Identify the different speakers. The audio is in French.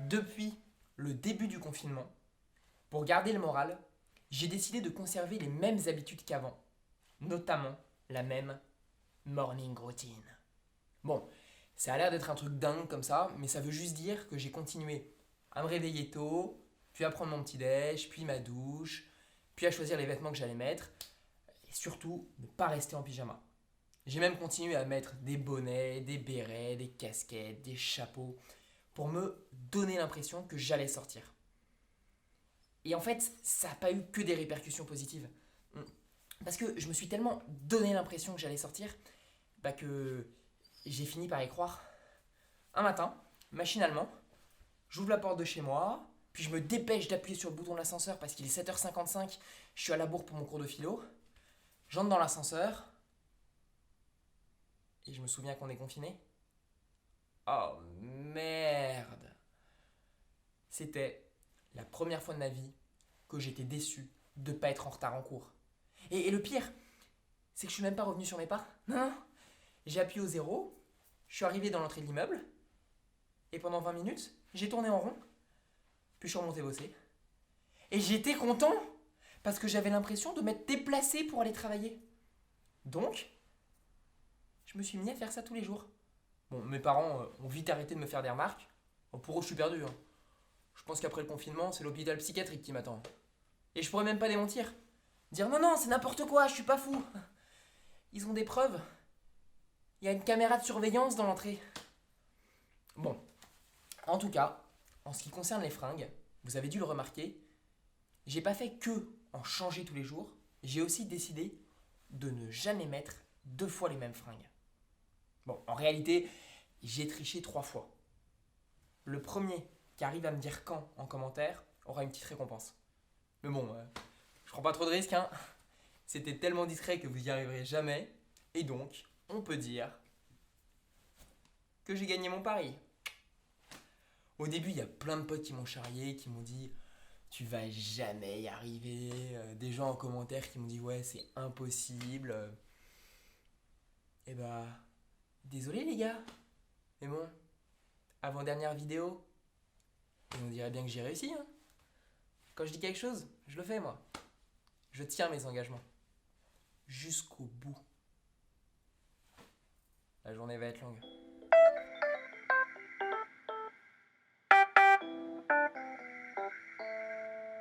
Speaker 1: Depuis le début du confinement, pour garder le moral, j'ai décidé de conserver les mêmes habitudes qu'avant, notamment la même morning routine. Bon, ça a l'air d'être un truc dingue comme ça, mais ça veut juste dire que j'ai continué à me réveiller tôt, puis à prendre mon petit déj, puis ma douche, puis à choisir les vêtements que j'allais mettre, et surtout ne pas rester en pyjama. J'ai même continué à mettre des bonnets, des bérets, des casquettes, des chapeaux, pour me donner l'impression que j'allais sortir. Et en fait, ça n'a pas eu que des répercussions positives. Parce que je me suis tellement donné l'impression que j'allais sortir, que j'ai fini par y croire. Un matin, machinalement, j'ouvre la porte de chez moi, puis je me dépêche d'appuyer sur le bouton de l'ascenseur parce qu'il est 7h55, je suis à la bourre pour mon cours de philo. J'entre dans l'ascenseur, et je me souviens qu'on est confiné. Oh merde! C'était la première fois de ma vie que j'étais déçu de ne pas être en retard en cours. Et le pire, c'est que je suis même pas revenu sur mes pas. Non, non. J'ai appuyé au zéro, je suis arrivé dans l'entrée de l'immeuble, et pendant 20 minutes, j'ai tourné en rond, puis je suis remonté bosser. Et j'étais content, parce que j'avais l'impression de m'être déplacé pour aller travailler. Donc, je me suis mis à faire ça tous les jours. Bon, mes parents ont vite arrêté de me faire des remarques. Bon, pour eux, je suis perdu. Je pense qu'après le confinement, c'est l'hôpital psychiatrique qui m'attend. Et je pourrais même pas démentir. Dire non, non, c'est n'importe quoi, je suis pas fou. Ils ont des preuves. Il y a une caméra de surveillance dans l'entrée. Bon, en tout cas, en ce qui concerne les fringues, vous avez dû le remarquer, j'ai pas fait que en changer tous les jours, j'ai aussi décidé de ne jamais mettre 2 fois les mêmes fringues. Bon, en réalité, j'ai triché 3 fois. Le premier qui arrive à me dire quand en commentaire aura une petite récompense. Mais bon, je prends pas trop de risques, hein. C'était tellement discret que vous y arriverez jamais. Et donc, on peut dire que j'ai gagné mon pari. Au début, il y a plein de potes qui m'ont charrié, qui m'ont dit tu vas jamais y arriver. Des gens en commentaire qui m'ont dit ouais, c'est impossible. Et désolé les gars. Mais bon, avant-dernière vidéo, et on dirait bien que j'ai réussi. Hein. Quand je dis quelque chose, je le fais moi. Je tiens mes engagements. Jusqu'au bout. La journée va être longue.